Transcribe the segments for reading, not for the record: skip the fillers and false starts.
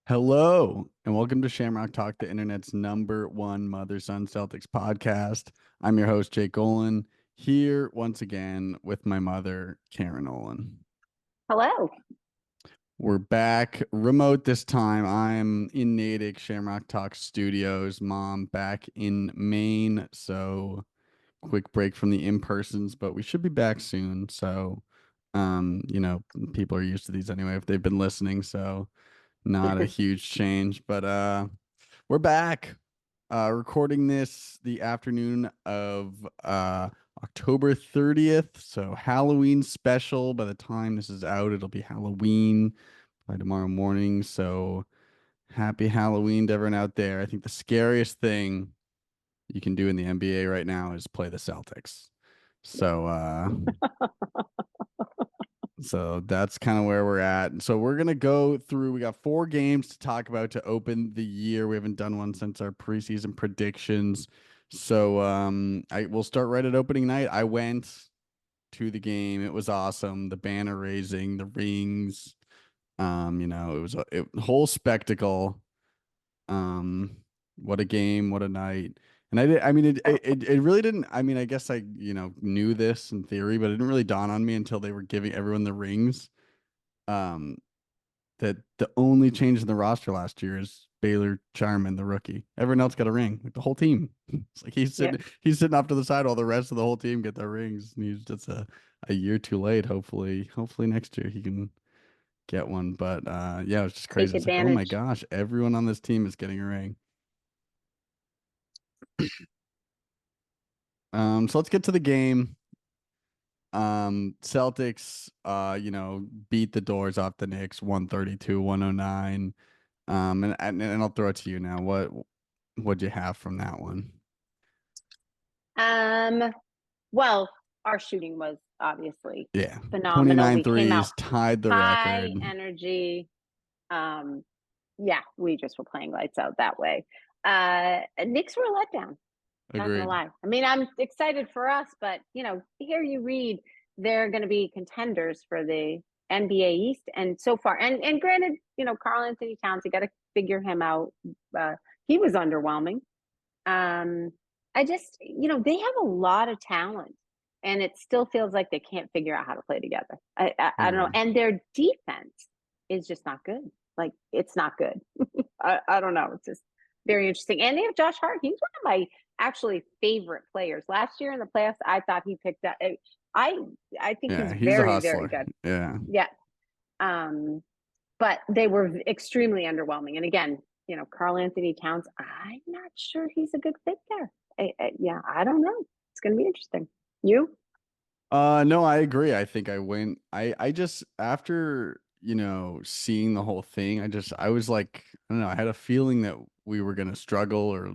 Hello, and welcome to Shamrock Talk, the internet's number one mother-son Celtics podcast. I'm your host, Jake Olin, here once again with my mother, Karen Olin. Hello. We're back remote this time. I'm in Natick, Shamrock Talk Studios. Mom back in Maine, so quick break from the in-persons, but we should be back soon. So, people are used to these anyway if they've been listening, so not a huge change, but we're back. Recording this the afternoon of October 30th, so Halloween special. By the time this is out, it'll be Halloween by tomorrow morning. So happy Halloween to everyone out there. I think the scariest thing you can do in the NBA right now is play the Celtics. So So that's kind of where we're at. So we're gonna go through. We got 4 games to talk about to open the year. We haven't done one since our preseason predictions. So I will start right at opening night. I went to the game. It was awesome. The banner raising, the rings. It was a whole spectacle. What a game, what a night. And it really didn't. I mean, I guess I, knew this in theory, but it didn't really dawn on me until they were giving everyone the rings. Um, that the only change in the roster last year is Baylor Charman, the rookie. Everyone else got a ring, like the whole team. It's like Yeah, he's sitting off to the side while the rest of the whole team get their rings. And he's just a year too late. Hopefully next year he can get one. But yeah, it was just take crazy. It's like, oh my advantage. gosh, everyone on this team is getting a ring. So let's get to the game. Celtics, beat the doors off the Knicks 132-109. And I'll throw it to you now. What'd you have from that one? Um, well, our shooting was obviously Yeah. phenomenal. 29 We came out threes, tied the record. high energy. Um, yeah, we just were playing lights out that way. Knicks were a letdown, not gonna Agreed. lie. I mean, I'm excited for us, but here you read they're gonna be contenders for the NBA East, and so far, and granted, Carl Anthony Towns, you gotta figure him out. He was underwhelming. Um, I just, they have a lot of talent, and it still feels like they can't figure out how to play together. I don't know. Agreed. And their defense is just not good. Like, it's not good. I don't know. It's just very interesting. And they have Josh Hart. He's one of my actually favorite players. Last year in the playoffs, I thought he picked up. I I think he's Yeah, he's a very, very hustler. good. Yeah. Yeah. Um, but they were extremely underwhelming. And again, Carl Anthony Towns, I'm not sure he's a good fit there. Yeah, I don't know. It's going to be interesting. You? No, I agree. I think I went. I just after seeing the whole thing, I was like, I don't know. I had a feeling that we were gonna struggle or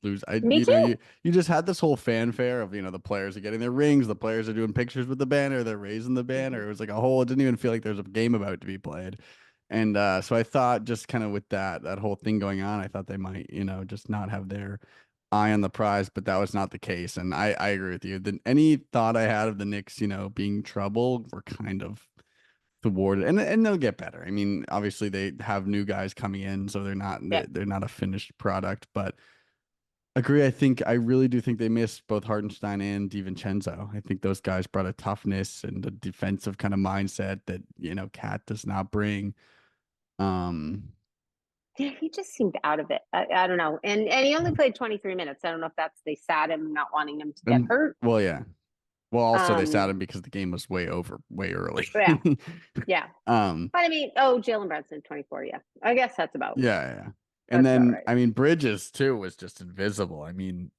lose. Me too. You just had this whole fanfare of the players are getting their rings, the players are doing pictures with the banner, they're raising the banner. Mhm. It was like a whole. It didn't even feel like there's a game about to be played. And so I thought just kind of with that whole thing going on, I thought they might just not have their eye on the prize, but that was not the case. And I agree with you. Any thought I had of the Knicks, being trouble were kind of thwarted, and they'll get better. I mean, obviously they have new guys coming in, so Yeah. they're not a finished product, but agree. I really do think they missed both Hartenstein and DiVincenzo. I think those guys brought a toughness and a defensive kind of mindset that, Cat does not bring. Um, Yeah, he just seemed out of it. I don't know. And he only played 23 minutes. I don't know if that's they sat him not wanting him to get and hurt. well, yeah. Well, also they sat Um, him because the game was way early. yeah, yeah. Um, But I mean, oh, Jalen Brunson, 24. Yeah, I guess yeah. And that's about then right. I mean Bridges too was just invisible. I mean,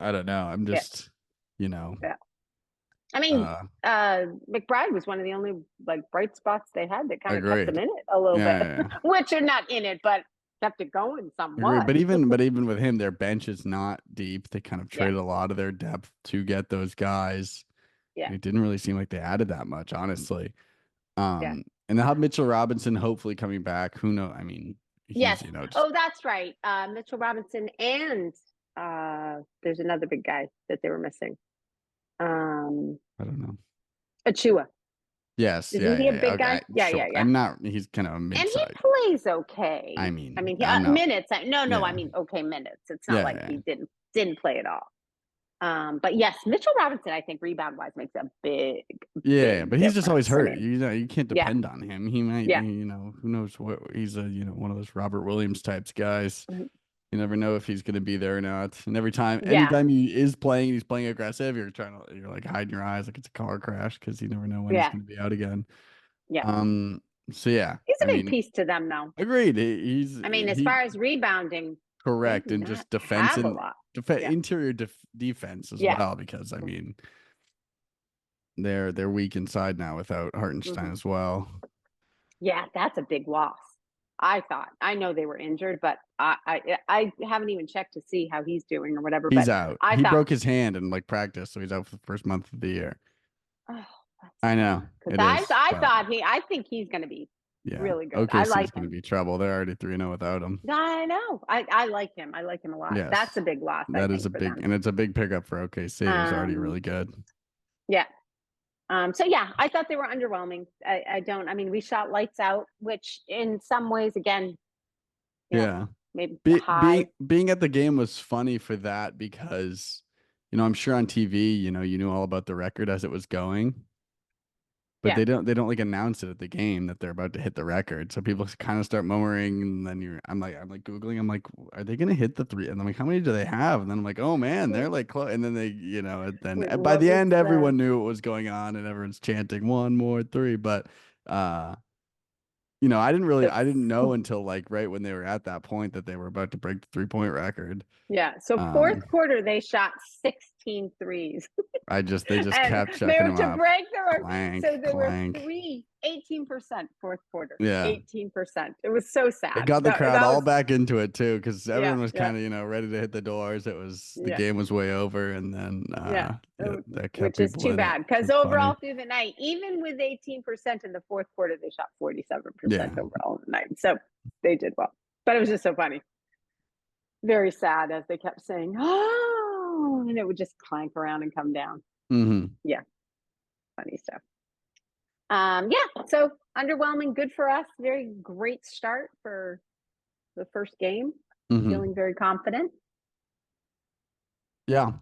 I don't know. I'm Yeah, just, you know, yeah. I mean, uh McBride was one of the only like bright spots they had that kind of kept them agreed. in it a little bit, Yeah. which are not in it, but kept it going Agreed. somewhat. But even with him, their bench is not deep. They kind of Yeah, traded a lot of their depth to get those guys. yeah, And it didn't really seem like they added that much, honestly. yeah. And they'll have Mitchell Robinson hopefully coming back. Who knows? I mean, he's, Yes. just Oh, that's right. Mitchell Robinson and there's another big guy that they were missing. Um, I don't know. Achua. Yes, Isn't yeah, he a yeah, yeah. big guy? Okay, Yeah, sure. yeah, yeah. I'm not. He's kind of a And he mid-size. plays okay. I I mean, mean, I'm not. minutes. No, I Yeah, mean, okay, minutes. It's not yeah, like yeah, he didn't play at all. But yes, Mitchell Robinson, I think rebound wise makes a big, yeah. big But he's just always difference. I hurt. mean, You know, you can't yeah, depend on him. He might, yeah, who knows what? He's a, one of those Robert Williams types guys. mhm, You never know if he's going to be there or not. And every time, yeah, anytime he is playing, he's playing aggressive. You're like hiding your eyes like it's a car crash because you never know when he's yeah, going to be out again. yeah. So yeah, He's a I big mean, piece to them, though. agreed. I mean, as He far as rebounding, they correct do and not just defense have a and lot. Yeah, interior defense as yeah, well because I mean they're weak inside now without hmm, Hartenstein as well. yeah. That's a big loss. I thought. I know they were injured, but I haven't even checked to see how he's doing or whatever. He's But out. I He thought, broke his hand in like practice, so he's out for the first month of the year. oh, that's a I know bummer because it is, but I think he's going to be yeah, really good. I OKC is like going to him. be trouble. They're already 3-0 without him. I know. I like him. I like him a lot. That's Yes, a big loss, I that is think, a for big them. and it's a big pickup for OKC, who's already Um, really good. yeah. So yeah, I thought they were underwhelming. I don't. I mean, we shot lights out, which in some ways, again, you know, Yeah. maybe Being high. being at the game was funny for that because, I'm sure on TV, you knew all about the record as it was going, but Yeah. they don't like announce it at the game that they're about to hit the record. So people kind of start murmuring, and then I'm like Googling, I'm like, are they gonna hit the three? And I'm like, how many do they have? And then I'm like, oh man, they're like close. And then and then Wait, by what the was end, the everyone knew what was going on, and everyone's chanting one more three. But uh the I didn't know until like right when they were at that point that they were about to break the 3-point record. yeah. So fourth Um, quarter, they shot 16 threes. they just And kept they checking were them to up. break the record. So Clank, there were clank. 18% fourth quarter, Yeah. 18%. It was so It sad. got the crowd That all was, back into it too, because yeah, everyone was yeah, kind of, ready to hit the doors. The yeah, game was way over, and then yeah. yeah, that kept Which is people too in it, bad which because was overall funny. through the night, even with 18% in the fourth quarter, they shot 47% Yeah. overall in the night. So they did well. But it was just so funny. Very sad as they kept saying, oh, and it would just clank around and come down. Mm-hmm. Yeah, funny stuff. Yeah, so underwhelming, good for us. Very great start for the first game. Mm-hmm. Feeling very confident. Yeah.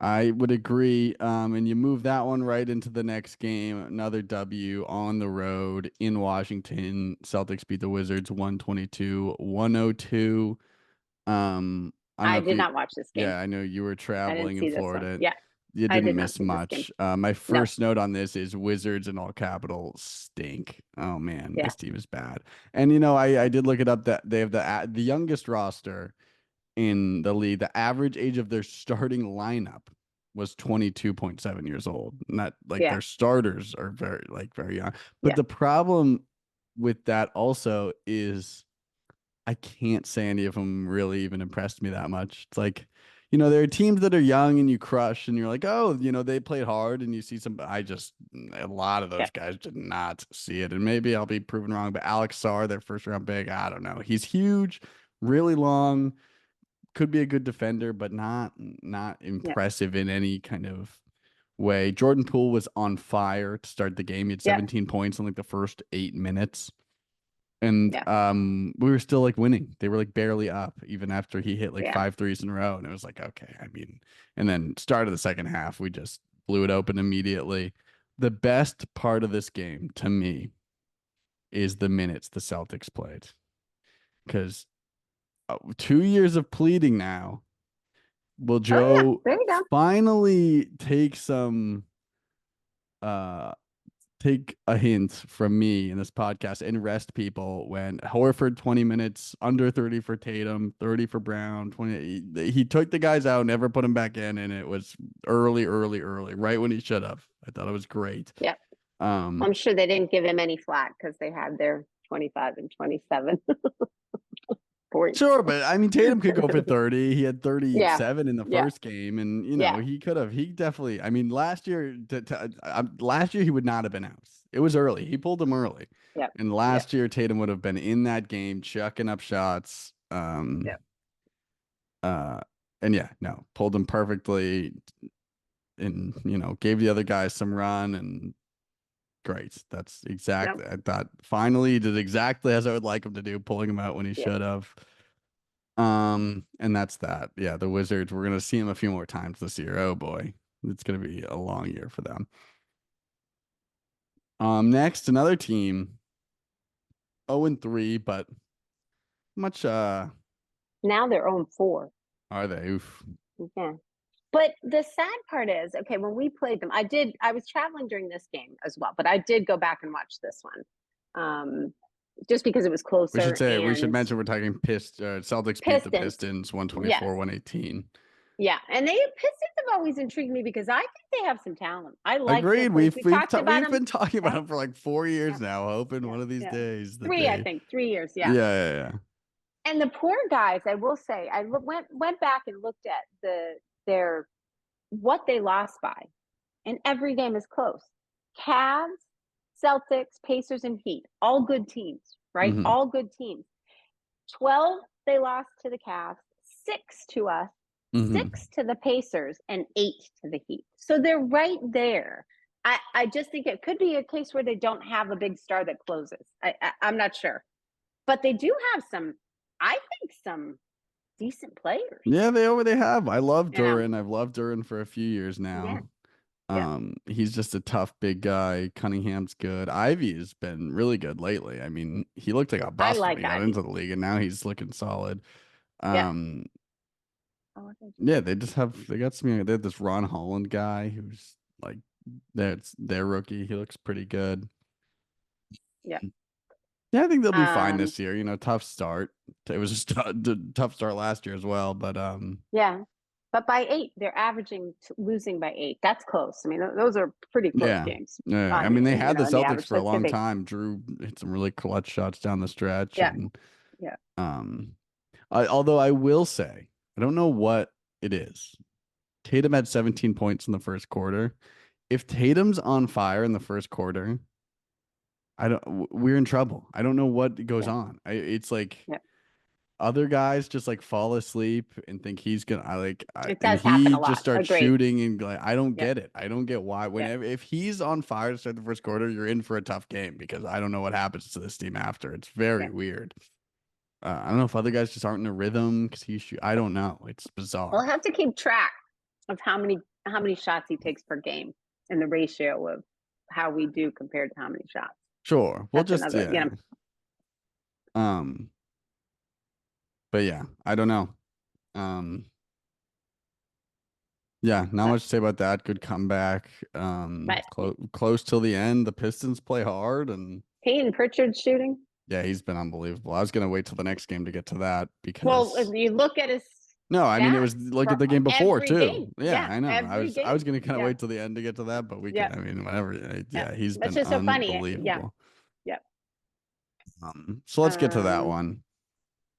I would agree. And you move that one right into the next game. Another W on the road in Washington. Celtics beat the Wizards 122-102. I don't know I if did not watch this game. yeah, I know you were I didn't traveling in see this one. Florida. Yeah, You I didn't did not miss see this game. much. My No. first note on this is Wizards in all capitals stink. Oh man, Yeah. this team is bad. And I did look it up that they have the youngest roster in the league. The average age of their starting lineup was 22.7 years old. Not like Yeah. their starters are very young. But Yeah. the problem with that also is I can't say any of them really even impressed me that much. It's like, there are teams that are young and you crush and you're like, oh, they played hard and you see a lot of Yeah. those guys did not see it. And maybe I'll be proven wrong, but Alex Sarr, their first round pick, I don't know. He's huge, really long, could be a good defender, but not Yeah. impressive in any kind of way. Jordan Poole was on fire to start the game. He had Yeah. 17 points in like the first 8 minutes. And Yeah. we were still like winning. They were like barely up even after he hit like Yeah. 5 threes in a row. And it was like, okay, I mean, and then start of the second half, we just blew it open immediately. The best part of this game to me is the minutes the Celtics played. Because 2 years of pleading now, will Oh yeah. Joe There you go. finally uh take a hint from me in this podcast and rest people when Horford 20 minutes, under 30 for Tatum, 30 for Brown, 20. He took the guys out, never put them back in, and it was early, early, early, right when he should have. I thought it was great. Yeah. Um, I'm sure they didn't give him any flack because they had their 25 and 27 points. sure, but I mean Tatum could go for 30. He had Yeah. 37 in the Yeah. first game, and Yeah. he definitely. I mean, last year he would not have been out. It was early. He pulled him early. Yeah. And Yeah. last year, Tatum would have been in that game, chucking up shots. Yeah. Uh, and yeah, no, pulled him perfectly, and gave the other guys some run, and great. That's Yep. exactly. I thought finally he did exactly as I would like him to do, pulling him out when he Yep. should have. And that's that. Yeah, the Wizards, we're gonna see him a few more times this year. Oh boy. It's gonna be a long year for them. Next, another team, 0-3, but much Now they're on 4. are they? Oof. Yeah. But the sad part is, okay, when we played them, I was traveling during this game as well, but I did go back and watch this one. Just because it was closer We should and mention we're talking Celtics beat the Pistons. Pistons Yes. 124-118. Yeah. And Pistons have always intrigued me because I think they have some talent. I like their Agreed. plays. We talked about We've them. been talking about Yeah. them for like 4 years Yeah. now, hoping Yeah. one of these Yeah. days that 3, I they. think, 3 years. Yeah. Yeah. And the poor guys, I will say, went back and looked at their what they lost by, and every game is close. Cavs, Celtics, Pacers, and Heat, all good teams, right? Hmm. All good teams. 12 they lost to the Cavs, 6 to us, Hmm. 6 to the Pacers, and 8 to the Heat. So they're right there. I just think it could be a case where they don't have a big star that closes. I'm not sure, but they do have some. I think some decent players. Yeah, they have. I love You know, Duran. I've loved Duran for a few years yeah, now. yeah. He's just a tough big guy. Cunningham's good. Ivy has been really good lately. I mean, he looked like a I bust when like he got Ivy. into the league, and now he's looking solid. Yeah. Um, Oh, yeah, they got some. They had this Ron Holland guy who's like that's their rookie. He looks pretty good. yeah. Yeah, I think they'll be fine Um, this year. Tough start. It was a tough start last year as well, but yeah. But by 8, they're averaging losing by 8. That's close. I mean, those are pretty close yeah. games Yeah, I on, mean they had the in the Celtics average. for So a it's going long to be, time. Drew hit some really clutch shots down the stretch, yeah, and yeah. um, although I will say I don't know what it is. Tatum had 17 points in the first quarter. If Tatum's on fire in the first quarter, we're in trouble. I don't know what goes Yeah. on. It's like Yeah. other guys just like fall asleep and think he's gonna It and does happen he a just lot. starts Agreed. shooting and like I don't Yeah. get it. I don't get why. Yeah. Whenever if he's on fire to start the first quarter, you're in for a tough game because I don't know what happens to this team after. It's very Yeah. weird. I don't know if other guys just aren't in a rhythm because I don't know. It's We'll bizarre. have to keep track of how many shots he takes per game and the ratio of how we do compared to how many shots. Sure. We'll That's just another, yeah. Um, but yeah, I don't know. Um, yeah, not but, much to say about that. Good comeback. but Close till the end. The Pistons play hard and Peyton Pritchard shooting. yeah, he's been unbelievable. I was gonna wait till the next game to get to that Well, if because you look at his no, I mean it stats was like at for the game before every too. game. Yeah, Yeah, I know. every I was game. gonna kind of Yeah, wait till the end to get to that, but we yeah, can. I mean, whatever. yeah. Yeah, he's That's been just so funny. Yeah, unbelievable. yeah. So let's get to that Um, one.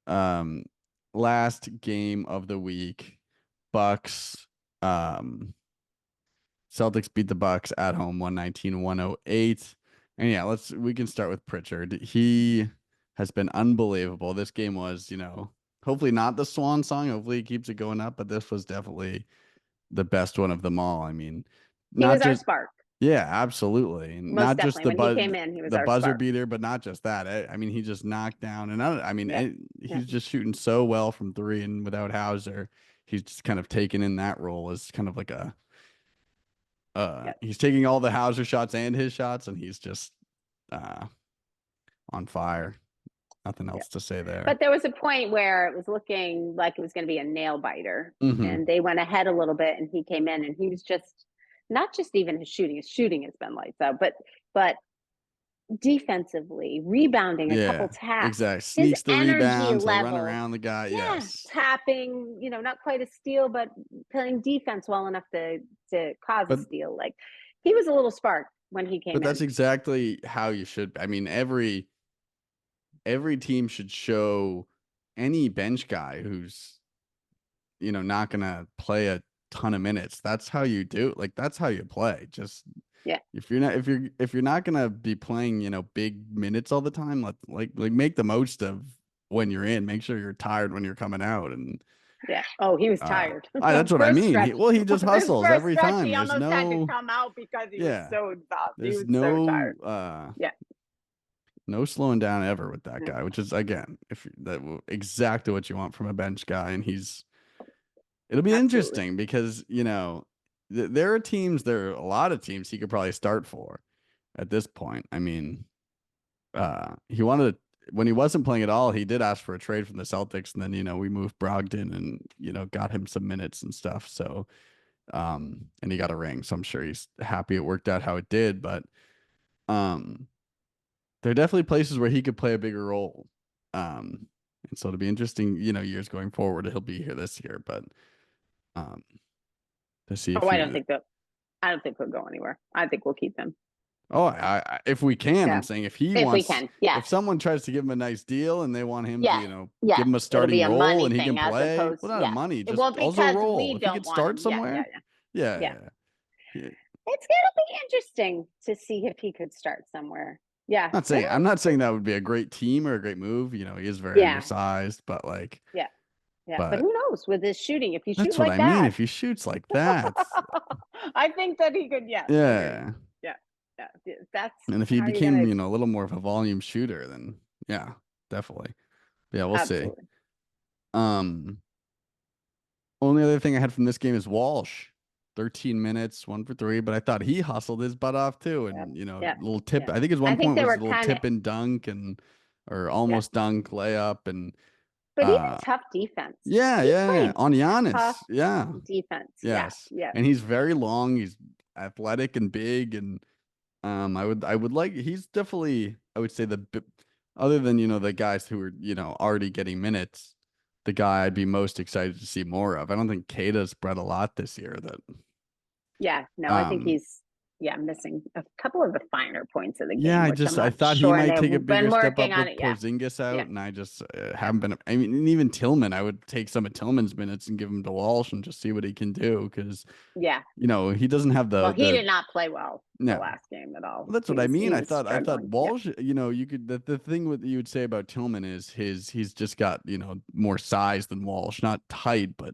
Um, Last game of the week, Bucks. Celtics beat the Bucks at home 119-108. And yeah, we can start with Pritchard. He has been unbelievable. This game was, hopefully not the swan song. Hopefully he keeps it going up, but this was definitely the best one of them all. I mean, he not was our just spark. yeah, absolutely. And Most not just definitely. When he came in, he was the our buzzer spark. beater, but not just that. I mean, he just knocked down and I mean, Yeah, yeah, he's just shooting so well from three and without Hauser, he's just kind of taken in that role as kind of like a yeah, he's taking all the Hauser shots and his shots, and he's just uh, on fire. Nothing yeah. else to say there. But there was a point where it was looking like it was going to be a nail biter, Hmm. and they went ahead a little bit, and he came in, and he was just not just even his shooting. His shooting has been lights out, but defensively, rebounding a couple Yeah, taps, exactly. his Sneaks the energy rebounds. He'll run level. around the guy. Yeah, Yes, tapping, not quite a steal, but playing defense well enough to cause a but steal. Like he was a little spark when he came that's in. exactly how you should. I mean, every team should show any bench guy who's not gonna play a ton of minutes. That's how you do it. Like that's how you play. Just Yeah, if you're not gonna be playing big minutes all the time, let like make the most of when you're in. Make sure you're tired when you're coming out, and Yeah. Oh, he was tired. That's what I First mean. stretch. He just This hustles first every stretch, time. he There's almost had to no, come out because he was yeah, so exhausted. He there's was so tired. Yeah. no slowing down ever with that guy, which is again, if that exactly what you want from a bench guy, and it'll be Absolutely. interesting because there are a lot of teams he could probably start for at this point. I mean, he wanted to, when he wasn't playing at all, he did ask for a trade from the Celtics, and then we moved Brogdon and got him some minutes and stuff. So and he got a ring, so I'm sure he's happy it worked out how it did. But um, there are definitely places where he could play a bigger role. And so it'll be interesting, years going forward. He'll be here this year, but um, to see if Oh, he. I don't think he'll go anywhere. I think we'll keep him. Oh, if we can, I'm Yeah. saying if he If we wants, can. Yes. if someone tries to give him a nice deal and they want him to, Yes. give Yes. him a It'll be starting a role money and he can thing as play, opposed, well, not yes. money, It just won't also a because role. we If he don't could want start him. Yeah. somewhere, Yeah. Yeah. yeah, Yeah. yeah, yeah. It'll be interesting to see if he could start somewhere. Yeah. I'm not saying that would be a great team or a great move. He is very Yeah. undersized, but like, Yeah. Yeah. But but who knows with his shooting? If you shoot that's what like I mean. that, If he shoots like that, I think that he could. Yes, I agree. yeah. Yeah, yeah. That's And if he how you're became, gonna. a little more of a volume shooter, then yeah, definitely. But yeah, we'll see. Absolutely. Um, Only other thing I had from this game is Walsh. 13 minutes, 1 for 3, but I thought he hustled his butt off too. Yep. And, Yep. little tip. Yeah. I think his I one think point they was were a little kind of. tip and dunk or Yeah. almost dunk layup. And But even uh, tough defense. yeah, He yeah, yeah. played On tough Giannis. Yeah. defense. Yeah. Yes. Yeah. And he's very long. He's athletic and big. And I would like, he's definitely, I would say other than, the guys who are, already getting minutes, the guy I'd be most excited to see more of. I don't think Kata's bred a lot this year that, Yeah. No, I think um, he's missing a couple of the finer points of the yeah, game, which I'm I not thought he sure. And might take a they've bigger been step working up on with it. Yeah. Porzingis out, Yeah. and I just Yeah. haven't been. I mean, and even Tillman, I would take some of Tillman's minutes and give him to Walsh and just see what he can do because Yeah. he doesn't have Well, he the did not play well the no. last game at all. Well, that's He what I was mean. he I was thought struggling. Yeah. Walsh, you could the thing with you would say about Tillman is he's just got, more size than Walsh, not tight, but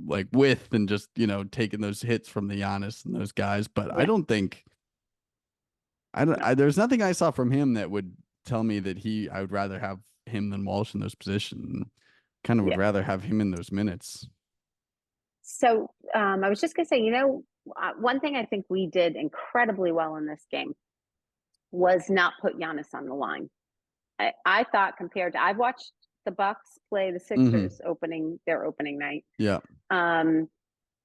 like width and just, taking those hits from the Giannis and those guys. But I Yeah. don't think No. there's nothing I saw from him that would tell me that I would rather have him than Walsh in those positions. Kind of would Yeah. rather have him in those minutes. So I was just gonna say, one thing I think we did incredibly well in this game was not put Giannis on the line. I thought compared to I've watched the Bucks play the Hmm. Sixers their opening night. Yeah. Um,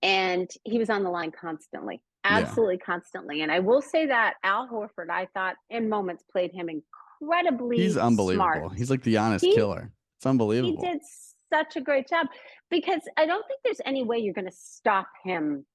and he was on the line constantly, Yeah. absolutely constantly. And I will say that Al Horford, I thought in moments played him He's incredibly smart. unbelievable. He's like the Giannis He killer. It's he unbelievable. did such a great job because I don't think there's any way you're going to stop him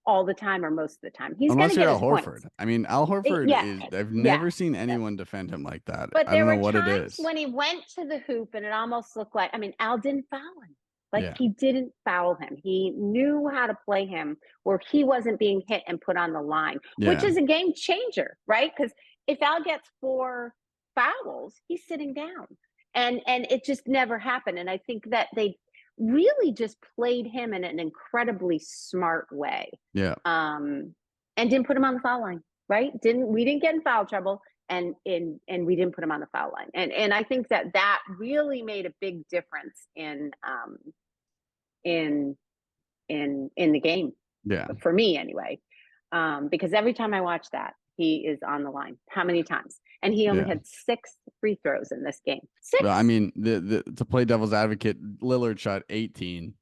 all the time or most of the time. He's going to Unless you're get Al his points. Horford. I mean, Al Horford Yeah, is, I've yeah. never seen anyone defend him like that. But I there don't know were what it times is. when he went to the hoop and it almost looked like, I mean, Al didn't foul him. Like Yeah. he didn't foul him. He knew how to play him where he wasn't being hit and put on the line, which Yeah. is a game changer, right? Because if Al gets 4 fouls, he's sitting down. And it just never happened. And I think that they really just played him in an incredibly smart way. Yeah. And didn't put him on the foul line, right? We didn't get in foul trouble and we didn't put him on the foul line. And I think that really made a big difference in in the game Yeah. for me anyway. Because every time I watch that, he is on the line. How many times? And he only Yeah. had 6 free throws in this game. 6. Well, I mean, to play devil's advocate, Lillard shot 18.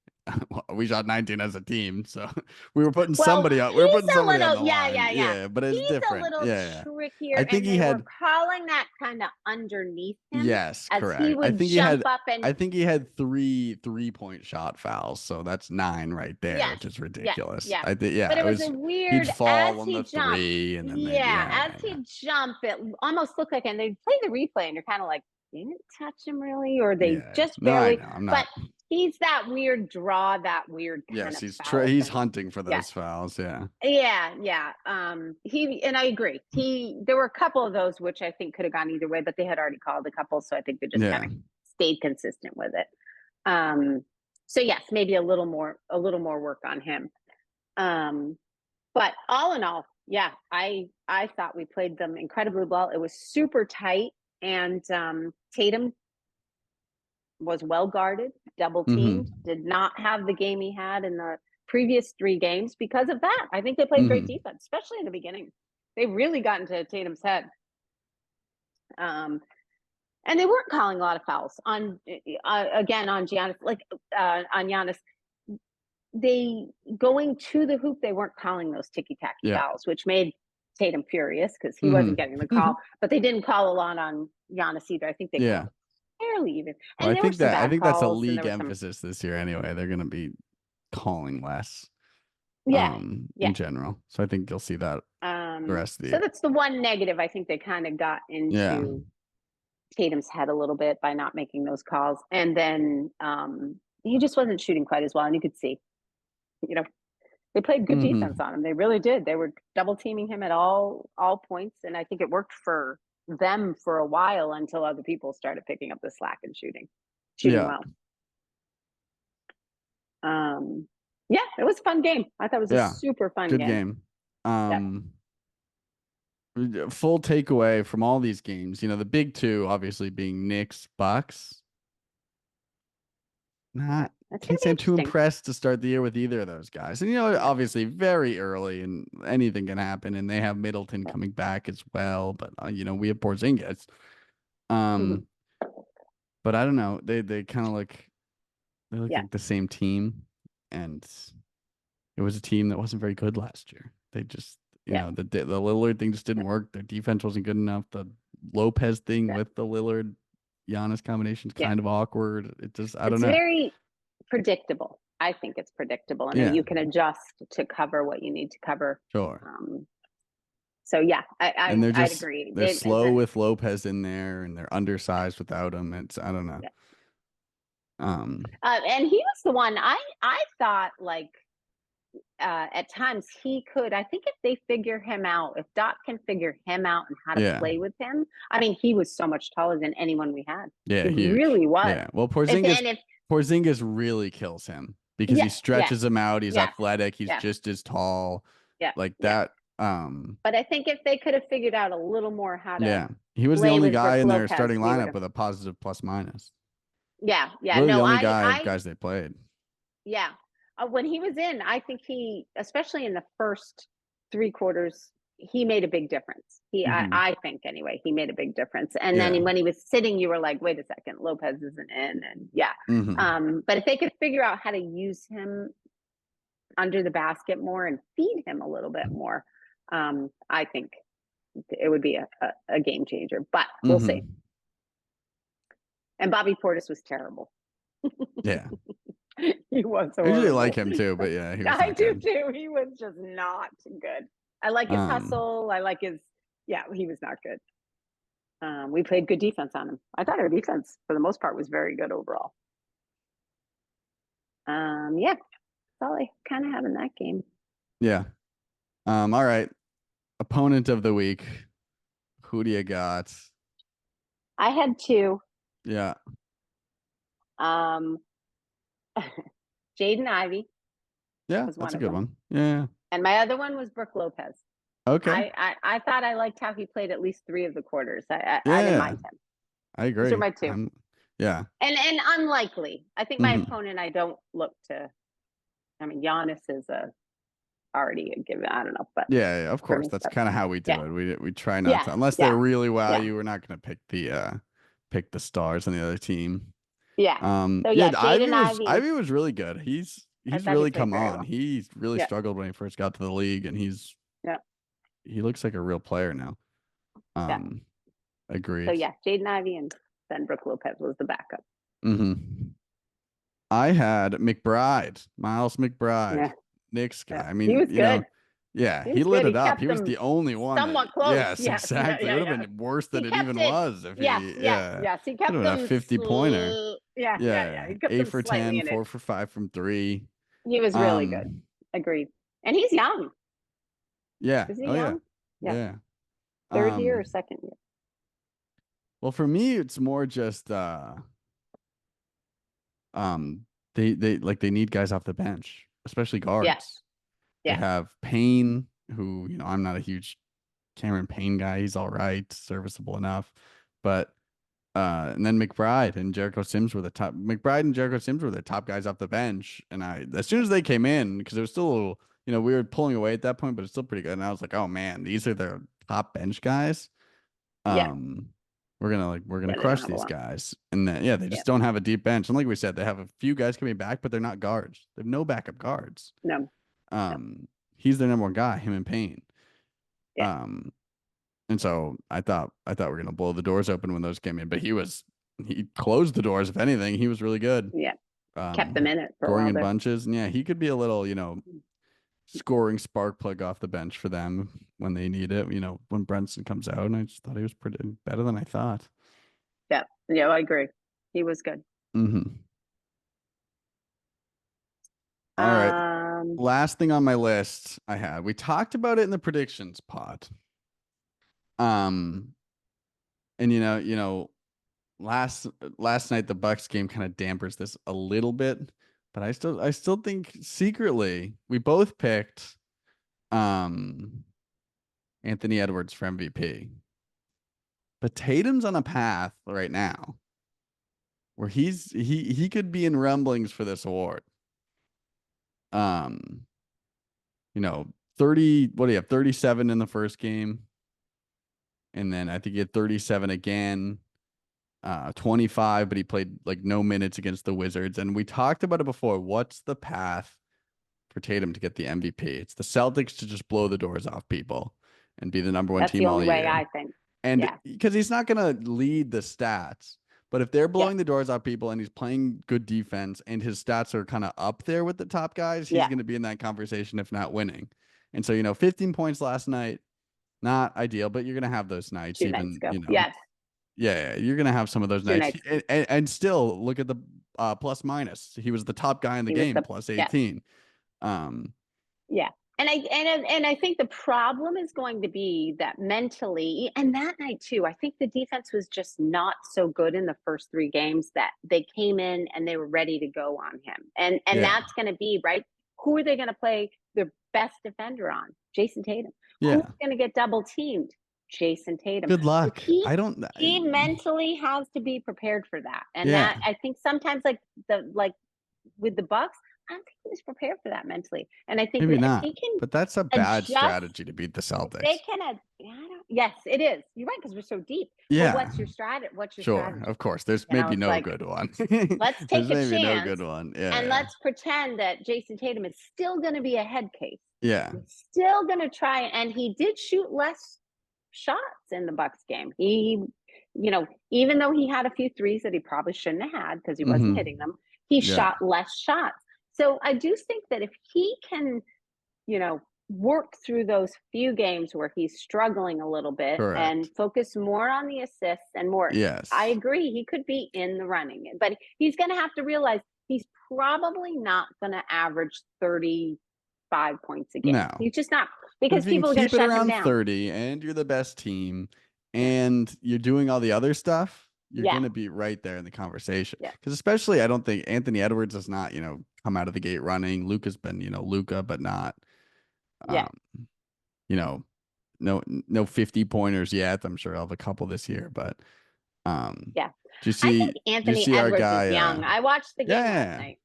We shot 19 as a team, so we were putting Well, somebody on. We were he's putting a somebody on little, the line. yeah. Yeah, but it's He's a different. little Yeah, yeah. trickier, I think and he they were had. calling that kind of underneath him Yes, as he correct. would jump up I and think he had 3 3-point shot fouls, so that's 9 right there, yes, which is yeah, ridiculous. yeah. I think But yeah, it it was a was he'd weird as fall on he the jumped. 3 and then they'd Yeah, yeah, as yeah, yeah. he jumped, it almost looked like, and they play the replay, and you're kind of like, didn't touch him really, or they Yeah. just No, I barely. know. I'm But not. he's that weird draw, that weird kind Yes, of foul he's thing. hunting for Yeah, those fouls, yeah. yeah. He and I agree. There were a couple of those which I think could have gone either way, but they had already called a couple, so I think they just kind Yeah. of stayed consistent with it. Um, So yes, maybe a little more work on him. But all in all, yeah, I thought we played them incredibly well. It was super tight, and Tatum was well guarded, double teamed, Mm-hmm. did not have the game he had in the previous 3 games because of that. I think they played great Mm-hmm. defense, especially in the beginning. They really got into Tatum's head. And they weren't calling a lot of fouls on again on Giannis, on Giannis. They going to the hoop, they weren't calling those ticky tacky Yeah. fouls, which made Tatum furious because he wasn't getting the Mm-hmm. call. But they didn't call a lot on Giannis either. I think they Yeah. called fairly even, Well, and there were some I bad think that's a calls, and there league were some emphasis this year anyway. They're gonna be calling less yeah, yeah. in general. So I think you'll see that the rest of the So year. that's the one negative. I think they kind of got Yeah. into Tatum's head a little bit by not making those calls, and then he just wasn't shooting quite as well, and you could see, you know, they played good defense Mm-hmm. on him. They really did. They were double teaming him at all points, and I think it worked for them for a while until other people started picking up the slack and shooting Yeah. well. Yeah, it was a fun game. I thought it was a Yeah. super fun Good game. game. Yep. Full takeaway from all these games, the big two obviously being Knicks, Bucks. Yep. Not That's gonna can't be say I'm too interesting. impressed to start the year with either of those guys. And Yeah. obviously very early and anything can happen. And they have Middleton Yep. coming back as well. But we have Porzingis. Mm-hmm. Um, but I don't know. They kind of they look Yeah. like the same team, and it was a team that wasn't very good last year. They just Yeah. the Lillard thing just didn't work. Their defense wasn't good enough. The Lopez thing Yeah. with the Lillard Giannis combination is Yeah. kind of awkward. It just I don't It's know. very predictable. I think it's predictable, and Yeah, you can adjust to cover what you need to cover. sure. Um, so yeah, And I'd agree. they're slow with Lopez in there, and they're undersized without him. It's I don't know. Yeah. Um, And he was the one I thought like at times he could. I think if they figure him out, if Doc can figure him out and how to yeah, play with him, I mean, he was so much taller than anyone we had. yeah, He huge. really was. Yeah. Well, And if Porzingis really kills him because he yeah, yeah, stretches him out. He's yeah, athletic. He's yeah, just as tall. yeah, Like yeah. that. But I think if they could have figured out a little more how to Yeah. He was the play only with guy Brooke in their Lopez, starting we would lineup have. with a positive plus minus. Yeah, yeah. Really the No, only guys they played. yeah. When he was in, I think he, especially in the first 3 quarters, he made a big difference. Hmm. I think anyway, he made a big difference. And Yeah. then when he was sitting, you were like, wait a second, Lopez isn't in, and yeah. Hmm. But if they could figure out how to use him under the basket more and feed him a little bit more, I think it would be a game changer. But we'll see. Hmm. And Bobby Portis was terrible. Yeah. He was I usually like horrible. him too, but yeah, he was I not do good. too. He was just not good. I like his Um, hustle. I like his, yeah, he was not good. We played good defense on him. I thought our defense, for the most part, was very good overall. Yeah, that's all I kind of have in that game. yeah. All right. Opponent of the week. Who do you got? I had two. Yeah. Um, Jaden Ivey Yeah, was that's one a of good them, one. Yeah. and my other one was Brooke Lopez. Okay. I thought I liked how he played at least 3 of the quarters. I didn't Yeah. mind him. I Those are agree. my two. Yeah. And unlikely. I think my Hmm. opponent, I don't look to. I mean, Giannis is already a given. I don't know, but Yeah, of for course. me, That's so kind of how we yeah, do it. We try not yeah, to unless they're yeah, really wow yeah, you, we're not gonna pick the stars on the other team. yeah. So Yeah, yeah, Jaden Ivey. Ivy was really good. I He's thought he really played come very on. well. He really Yeah, struggled when he first got to the league, and yeah, he looks like a real player now. yeah. So Agreed. yeah, Jaden Ivey and then Brooke Lopez was the backup. Hmm. I had McBride, Miles McBride, Yeah, Knicks yeah. guy. I He mean, was good. yeah, He he was lit good. it He up. He kept was them the only one that, somewhat close. yes, Yeah, yeah, exactly. It yeah, would have yeah. been worse than He it kept even it. was if Yes, he, yes, yeah, yes. He could kept have been a them. 50-pointer. Yeah, yeah, yeah. Yeah, He kept eight them for slightly 10, in it. 4 for 5 from three. He was really good. Um, Agreed. And he's young. yeah, Is he oh yeah, young? Yeah. yeah. Third year or Um, second year? well, for me, it's more just um they need guys off the bench, especially Yeah. guards. They Yeah. have Payne, who, I'm not a huge Cameron Payne guy. He's all right, serviceable enough. But and then McBride and Jericho Sims were the top. McBride and Jericho Sims were the top guys off the bench. And as soon as they came in, because it was still a little, we were pulling away at that point, but it's still pretty good. And I was like, oh man, these are their top bench guys. Yeah. Um, we're gonna Yeah. They don't crush have a these lot. guys. And then yeah, they Yeah. just don't have a deep bench. And like we said, they have a few guys coming back, but they're not guards. They have no backup guards. No. No. He's their number one guy, him and Payne. Yeah. Um, and so I thought we were gonna blow the doors open when those came in, but he closed the doors. If anything, he was really good. Yeah. Kept them in it for a Scoring while in there. bunches, and yeah, he could be a little, scoring spark plug off the bench for them when they need it. When Brunson comes out, and I just thought he was pretty better than I thought. Yeah. Yeah. I agree. He was good. Mm-hmm. All right. Um, Last thing on my list we talked about it in the predictions pod. Um, and last last night the Bucks game kind of dampers this a little bit, but I still think secretly we both picked Anthony Edwards for MVP. But Tatum's on a path right now where he could be in rumblings for this award. Um, 30, what do you have? 37 in the first game. And then I think he had 37 again. 25, but he played like no minutes against the Wizards. And we talked about it before. What's the path for Tatum to get the MVP? It's the Celtics to just blow the doors off people and be the number one that's the team all only way year. I think. And Yeah. because he's not going to lead the stats, but if they're Yeah. blowing the doors off people and he's playing good defense and his stats are kind of up there with the top guys, he's Yeah. going to be in that conversation, if not winning. And so, 15 points last night, not ideal, but you're going to have those nights, 2 nights even, ago. Yes. yeah, you're going to have some of those Two nights. nights. And still look at the plus minus. He was the top guy in the He was game, the plus yeah. 18. Yeah. And I think the problem is going to be that mentally, and that night too, I think the defense was just not so good in the first 3 games that they came in and they were ready to go on him. And Yeah. that's going to be right. Who are they going to play their best defender on? Jason Tatum. Yeah. Who's going to get double teamed? Jason Tatum. Good luck. He I don't. mentally has to be prepared for that. And Yeah. that I think sometimes with the Bucks, I don't think he was prepared for that mentally. And I think Maybe if not. he can But that's a bad adjust, strategy to beat the if Celtics. they can, yes, it is. You're right, because we're so deep. Yeah. But what's your strategy? Sure, of course. There's maybe no good one. Let's take a maybe no chance good one. Yeah. and let's pretend that Jason Tatum is still going to be a head case. Yeah. He's still going to try, and he did shoot less shots in the Bucks game. He, even though he had a few threes that he probably shouldn't have had because he wasn't hitting them, he shot less shots. So I do think that if he can, work through those few games where he's struggling a little bit and focus more on the assists and more. Yes. I agree. He could be in the running, but he's going to have to realize he's probably not going to average 35 points a game. No. He's just not, because people are going to keep it shut him around down. 30 and you're the best team and you're doing all the other stuff, you're going to be right there in the conversation. Because especially, I don't think Anthony Edwards does not, come out of the gate running. Luka's been, Luka, but not, no 50 pointers yet. I'm sure I'll have a couple this year, but I think Anthony Edwards is young. I watched the game last night.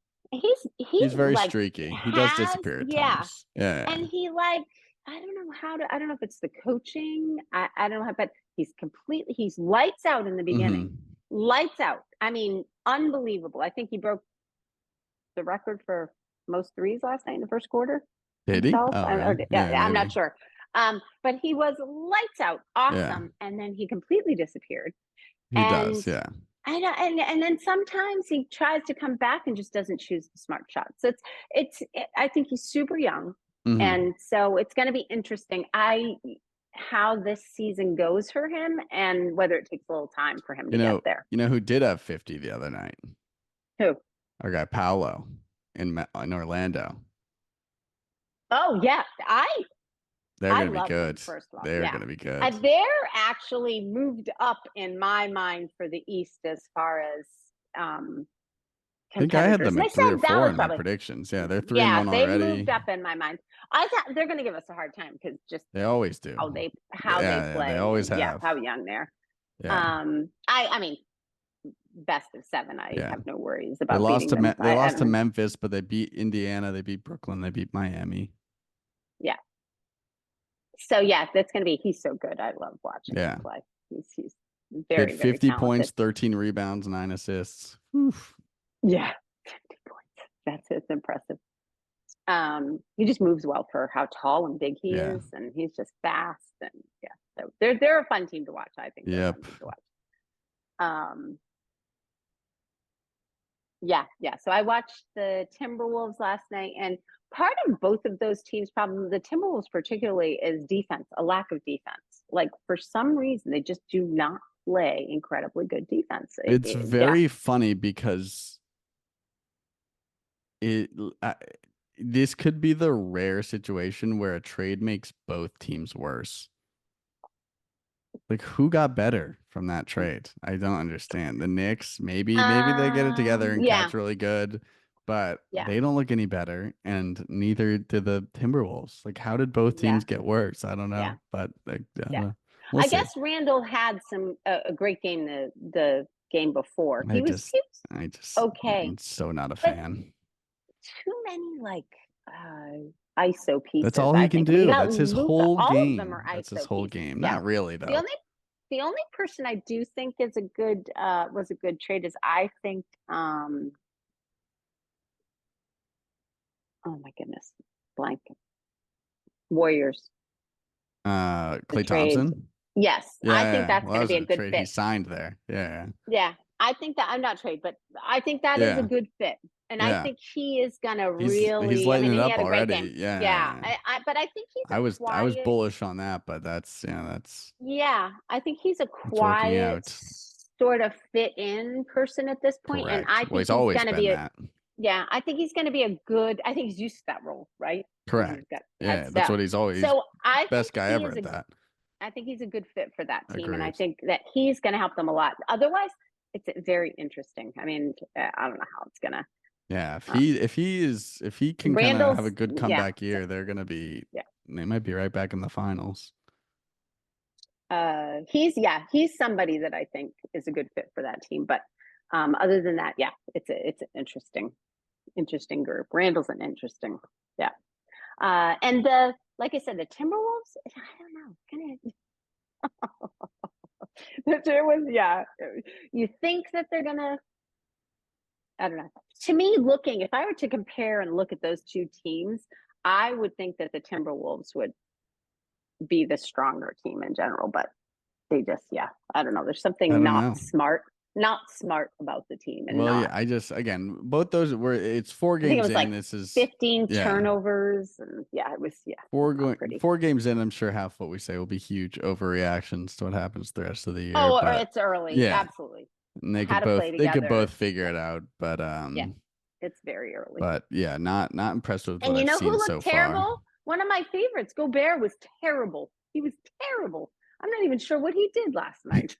He's very streaky. He does disappear at times. Yeah. And he I don't know if it's the coaching. I don't know, but he's lights out in the beginning. Lights out. I mean, unbelievable. I think he broke the record for most threes last night in the first quarter. Did he? Oh, really? I'm not sure. But he was lights out, awesome, and then he completely disappeared. He does, yeah. And then sometimes he tries to come back and just doesn't choose the smart shots. So I think he's super young, and so it's going to be interesting. How this season goes for him, and whether it takes a little time for him to get there. You know who did have 50 the other night? Who? Our guy Paolo in Orlando. Oh yeah, they're going to be good. First of all, they're going to be good. They're actually moved up in my mind for the East as far as I think I had competitors. them And they at 3 or said that 4 was in my probably, predictions. Yeah, they're 3 and yeah, 1 they already. moved up in my mind. I thought they're going to give us a hard time because just They always do. how they Yeah, they play always and yeah, have. how young they're. Yeah. I mean, best of seven. I Yeah. have no worries about beating them. They I lost to don't know. Memphis, but they beat Indiana, they beat Brooklyn, they beat Miami. Yeah. So yeah, that's going to be. He's so good. I love watching him Yeah. play. He's He had very, very 50 points, talented. 13 rebounds, 9 assists. Oof. Yeah, 50 points. It's impressive. He just moves well for how tall and big he Yeah. is, and he's just fast. And yeah, so they're a fun team to watch. I think they're a fun Yep. team to watch. Um, yeah, yeah. So I watched the Timberwolves last night, and part of both of those teams' problem, the Timberwolves particularly, is defense, a lack of defense. Like for some reason, they just do not play incredibly good defense. It's Yeah. very funny because it I, this could be the rare situation where a trade makes both teams worse. Like who got better from that trade? I don't understand. The Knicks, maybe they get it together and Yeah, Cat's really good, but yeah, they don't look any better, and neither did the Timberwolves. Like how did both yeah, teams get worse? I don't yeah, know, but like, I don't yeah. know. We'll I see. guess Randall had some a great game the game before. I just He was I just okay, I'm so not a but fan. too many like ISO That's pieces. all I he can think. I mean, you do. got That's his Luca. whole All of them are game. That's his ISO whole pieces. game. Yeah. Not really The though. only the only person I do think is a good was a good trade is I think oh my goodness, blank Warriors the Clay trade. Thompson. Yes, I think Yeah. that's Well, that going to was be a a good trade he fit. signed there. Yeah. Yeah, I think that I'm not trade, but I think that is a Yeah. good fit, and I Yeah. think he is gonna He's really. I lighting mean, it and he up had a great game. already. Yeah. Yeah, Yeah, yeah. but I think he's a I was quiet. bullish on that, but Yeah, I think he's a it's working quiet out. sort of fit in person at this point, and Correct. I Well, think he's he's always gonna been be a. that. Yeah, I think he's gonna be a good. I think he's used to that role, right? I mean, he's Correct. got had Yeah, that's staff, what he's always so I think best guy he ever is at a that. I think he's a good fit for that team, and I Agreed. think that he's going to help them a lot. Otherwise, it's very interesting. I mean, I don't know how it's going to. Yeah, Uh, if he can kind of have a Randall's, good yeah, comeback year, they're gonna be yeah. they might be right back in the finals. He's somebody that I think is a good fit for that team. But other than that, yeah, it's an interesting group. Randall's an interesting, yeah. And the like I said, the Timberwolves. I don't know, kind of. It was yeah. You think that they're gonna I don't know. To me, looking, if I were to compare and look at those two teams, I would think that the Timberwolves would be the stronger team in general, but they just, yeah, I don't know. There's I something don't know. not smart about the team and Well, not, yeah, I just again both those were it's four I think it games was like in. This is 15 yeah. turnovers. And yeah, it was, yeah, not pretty. 4 games in, I'm sure half what we say will be huge overreactions to what happens the rest of the year. Oh, or But it's early. yeah, Absolutely. and How to play they could together. both figure Yeah. it out. Yeah. It's very early. But yeah, not impressed with what And you I've know who seen so looked far. terrible? One of my favorites, Gobert, was terrible. He was terrible. I'm not even sure what he did last night.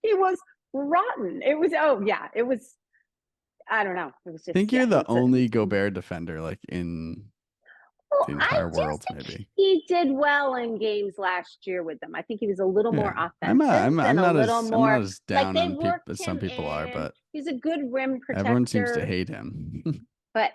He was rotten. It was, oh, yeah, it was, I don't know. It was I just, think yeah, you're it the was only Gobert defender like in well, the I entire do world, think maybe. he did well in games last year with them. I think he was a little more Yeah, offensive and a little I'm not more as like down they on people worked as some him people are, in. but He's a good rim everyone seems to protector. hate him. But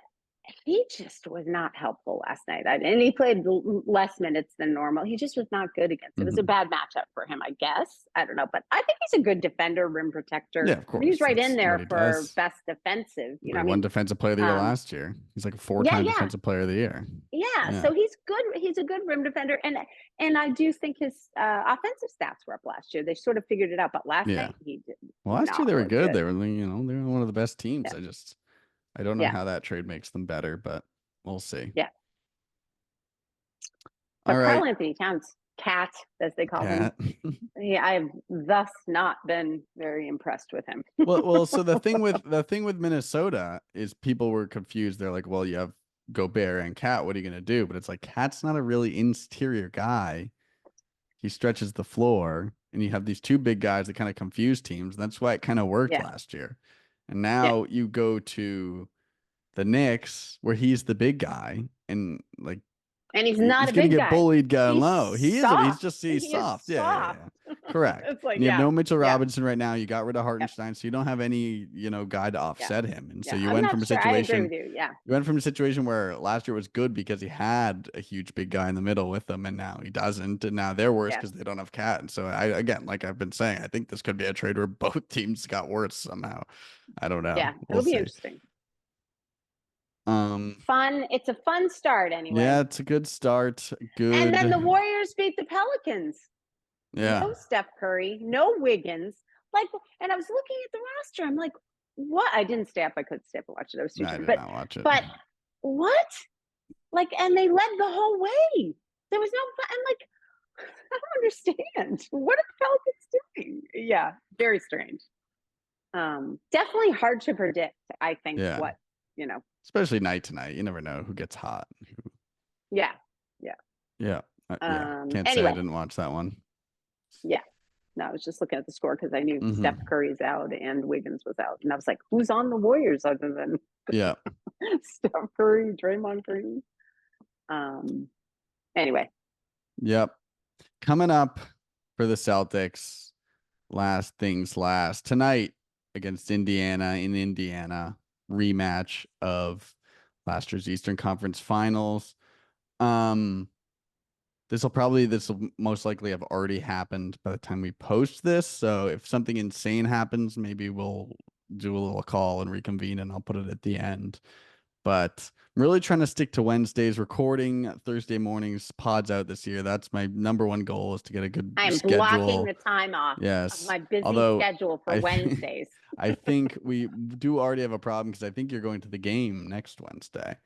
he just was not helpful last night. And he played less minutes than normal. He just was not good against it. It was a Mhm. bad matchup for him, I guess. I don't know. But I think he's a good defender, rim protector. Yeah, of I mean, he's course. right in That's what there he for does. best defensive. You know, We I won mean, defensive player of the year um, last year. He's like a yeah, four-time yeah. defensive player of the year. Yeah, Yeah. so he's good. He's a good rim defender, and I do think his offensive stats were up last year. They sort of figured it out, but last Yeah. night he did Well, last year not they were look good. good. They were one of the best teams. Yeah, I don't know yeah, how that trade makes them better, but we'll see. yeah. All But Carl right, Anthony Towns, cat as they call him, Kat. I have thus not been very impressed with him. So the thing with Minnesota is people were confused. They're like, well, you have Gobert and Cat. What are you gonna do? But it's like Cat's not a really interior guy. He stretches the floor, and you have these two big guys that kind of confuse teams. That's why it kind of worked Yeah, last year. And Yeah. now you go to the Knicks where he's the big guy and like And he's not he's a gonna big get guy. bullied gun He's low. He isn't. soft. He's He is soft. Yeah, yeah, soft. yeah. Correct. It's like, And you have yeah, no Mitchell yeah, Robinson right now. You got rid of yep, Hartenstein, so you don't have any, guy to yeah, offset him. And so yeah. you I'm went not from a sure. I agree situation with you. Yeah, you went from a situation where last year was good because he had a huge big guy in the middle with him, and now he doesn't. And now they're worse yeah, because they don't have Cat. And so again, like I've been saying, I think this could be a trade where both teams got worse somehow. I don't know. yeah. We'll It'll be see. interesting. Um, Fun. It's a fun start anyway. yeah, it's a good start. And then the Good. Warriors beat the Pelicans. Yeah. No Steph Curry, no Wiggins. Like, and I was looking at the roster. I'm like, what? I didn't stay up. I couldn't stay up and watch it. I was too No, I tired. did not watch it. But what? Like, and they led the whole way. There was no. I'm like, I don't understand. What are the Pelicans doing? Yeah, very strange. Definitely hard to predict. I think Yeah. what you know. Especially night to night. You never know who gets hot. Yeah, yeah. Yeah. Yeah. Can't say I Anyway, didn't watch that one. yeah. No, I was just looking at the score because I knew Steph Hmm. Curry's out and Wiggins was out, and I was like, who's on the Warriors other than Yeah. Steph Curry, Draymond Green? Anyway, Yep. Coming up for the Celtics, last things last. Tonight against Indiana in Indiana, rematch of last year's Eastern Conference Finals. Um, this will most likely have already happened by the time we post this. So if something insane happens, maybe we'll do a little call and reconvene and I'll put it at the end. But I'm really trying to stick to Wednesdays, recording Thursday mornings pods out this year. That's my number one goal, is to get a good I am blocking schedule. the time off of Yes. my busy Although schedule for I Wednesdays. I think we do already have a problem because I think you're going to the game next Wednesday. Yes,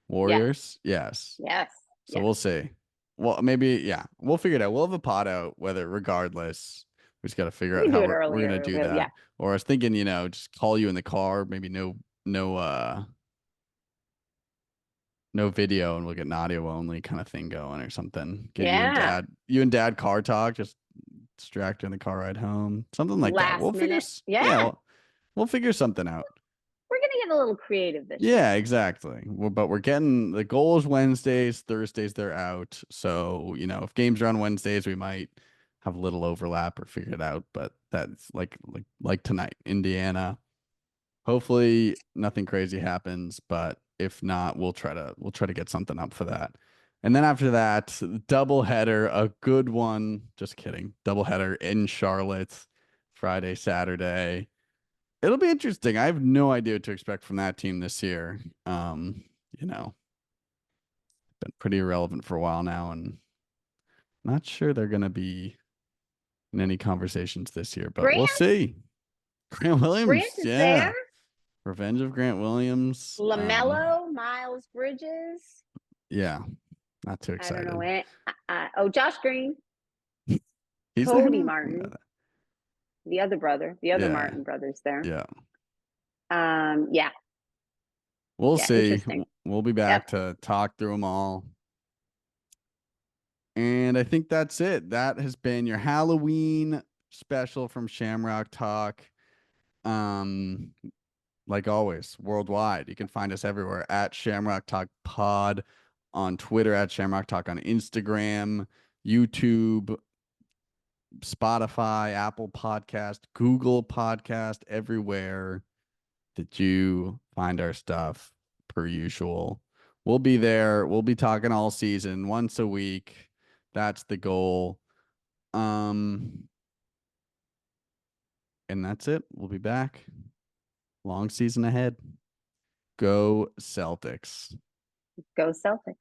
Warriors? Yes. yes, So yes. we'll see. Well, maybe, yeah, we'll figure it out. We'll have a pod out, whether regardless. We just got to figure We out can do how it we're gonna earlier. do Yeah, that. Or I was thinking, just call you in the car, maybe no video, and we'll get an audio only kind of thing going or something. Get yeah. you and dad car talk, just distract you in the car ride home. Something like that. Last minute. Yeah, Yeah, we'll figure something out. we're gonna get a little creative this year. Yeah, exactly. But we're getting the goal is Wednesdays, Thursdays they're out. So, if games are on Wednesdays, we might have a little overlap or figure it out. But that's like tonight, Indiana. Hopefully nothing crazy happens, but if not, we'll try to get something up for that. And then after that, double header, a good one. Just kidding. Double header in Charlotte, Friday, Saturday. It'll be interesting. I have no idea what to expect from that team this year. You know, been pretty irrelevant for a while now, and not sure they're gonna be in any conversations this year, but we'll Grant, see. Grant Grant Williams, is there. yeah. Revenge of Grant Williams. LaMelo, Miles Bridges. Yeah, not too I don't know excited. it. Josh Green, He's there Cody now? Martin, the other brother, the other Yeah, Martin brothers there. yeah. Yeah, We'll yeah, see. interesting. We'll be Yep. back to talk through them all. And I think that's it. That has been your Halloween special from Shamrock Talk. Um, like always, worldwide. You can find us everywhere at Shamrock Talk Pod, on Twitter at Shamrock Talk, on Instagram, YouTube, Spotify, Apple Podcast, Google Podcast, everywhere that you find our stuff per usual. We'll be there. We'll be talking all season, once a week. That's the goal. And that's it. We'll be back. Long season ahead. Go Celtics. Go Celtics.